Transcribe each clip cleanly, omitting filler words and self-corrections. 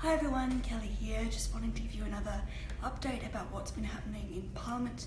Hi everyone, Kelly here, just wanting to give you another update about what's been happening in Parliament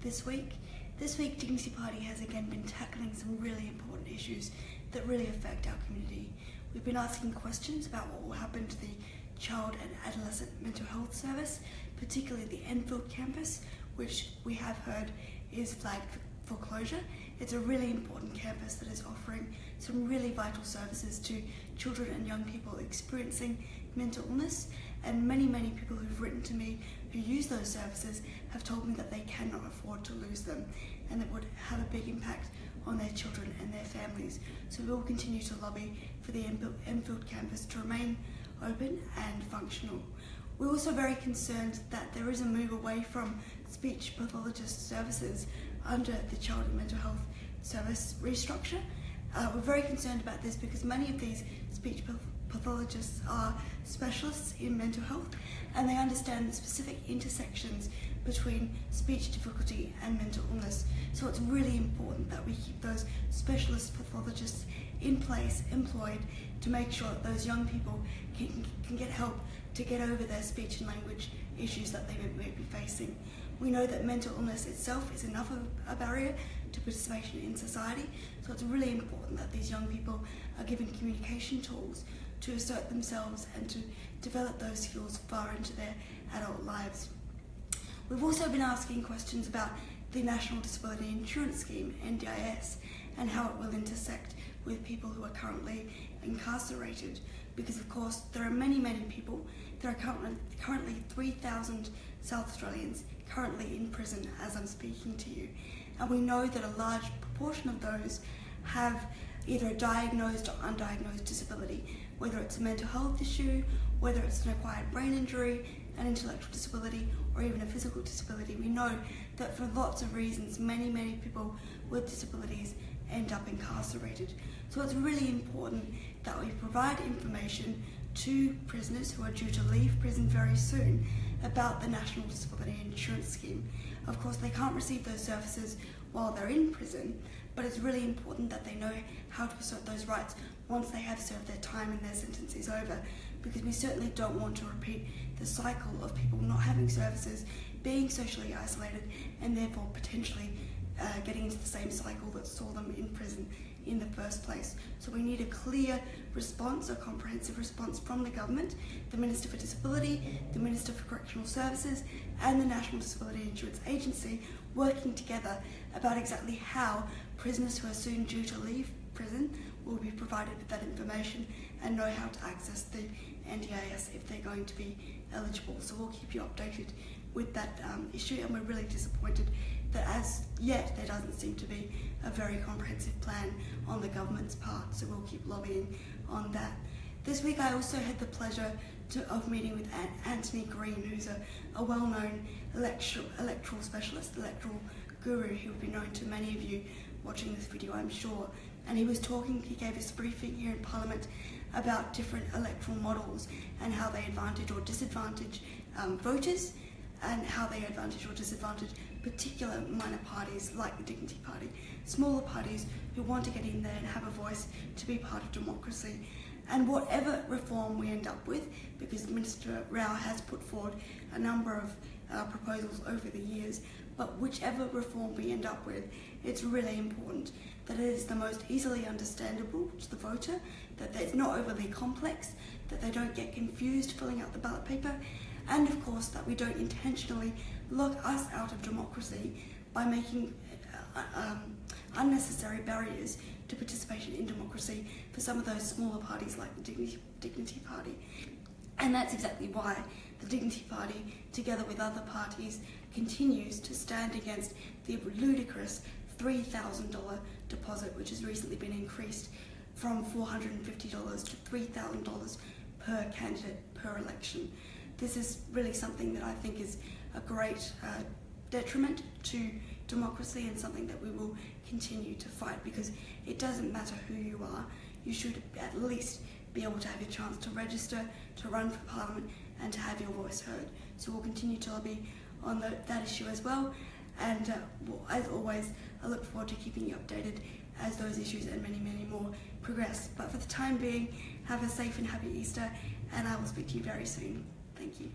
this week. This week, Dignity Party has again been tackling some really important issues that really affect our community. We've been asking questions about what will happen to the Child and Adolescent Mental Health Service, particularly the Enfield campus, which we have heard is flagged for closure. It's a really important campus that is offering some really vital services to children and young people experiencing mental illness, and many people who've written to me who use those services have told me that they cannot afford to lose them, and it would have a big impact on their children and their families. So we will continue to lobby for the Enfield campus to remain open and functional. We're also very concerned that there is a move away from speech pathologist services under the Child and Mental Health Service restructure. We're very concerned about this because many of these speech pathologists are specialists in mental health, and they understand the specific intersections between speech difficulty and mental illness. So it's really important that we keep those specialist pathologists in place, employed, to make sure that those young people can get help to get over their speech and language issues that they may be facing. We know that mental illness itself is enough of a barrier to participation in society, so it's really important that these young people are given communication tools to assert themselves and to develop those skills far into their adult lives. We've also been asking questions about the National Disability Insurance Scheme, NDIS, and how it will intersect with people who are currently incarcerated, because of course there are many people. There are currently 3,000 South Australians currently in prison as I'm speaking to you, and we know that a large proportion of those have either a diagnosed or undiagnosed disability, whether it's a mental health issue, whether it's an acquired brain injury, an intellectual disability, or even a physical disability. We know that for lots of reasons, many people with disabilities end up incarcerated. So it's really important that we provide information to prisoners who are due to leave prison very soon about the National Disability Insurance Scheme. Of course, they can't receive those services while they're in prison, but it's really important that they know how to assert those rights once they have served their time and their sentence is over, because we certainly don't want to repeat the cycle of people not having services, being socially isolated, and therefore potentially getting into the same cycle that saw them in prison in the first place. So we need a clear response, a comprehensive response from the government, the Minister for Disability, the Minister for Correctional Services, and the National Disability Insurance Agency working together about exactly how prisoners who are soon due to leave prison will be provided with that information and know how to access the NDIS if they're going to be eligible. So we'll keep you updated with that issue, and we're really disappointed that as yet there doesn't seem to be a very comprehensive plan on the government's part, so we'll keep lobbying on that. This week I also had the pleasure of meeting with Anthony Green, who's a well-known electoral specialist, electoral guru, who will be known to many of you watching this video, I'm sure. And he gave us a briefing here in Parliament about different electoral models and how they advantage or disadvantage voters, and how they advantage or disadvantage particular minor parties like the Dignity Party, smaller parties who want to get in there and have a voice to be part of democracy. And whatever reform we end up with, because Minister Rao has put forward a number of proposals over the years, but whichever reform we end up with, it's really important that it is the most easily understandable to the voter, that it's not overly complex, that they don't get confused filling out the ballot paper, and of course that we don't intentionally lock us out of democracy by making unnecessary barriers to participation in democracy for some of those smaller parties like the Dignity Party. And that's exactly why the Dignity Party, together with other parties, continues to stand against the ludicrous $3,000 deposit, which has recently been increased from $450 to $3,000 per candidate per election. This is really something that I think is a great detriment to democracy, and something that we will continue to fight, because it doesn't matter who you are, you should at least be able to have your chance to register, to run for Parliament, and to have your voice heard. So we'll continue to lobby on that issue as well, and as always, I look forward to keeping you updated as those issues and many more progress. But for the time being, Have a safe and happy Easter, and I will speak to you very soon. Thank you.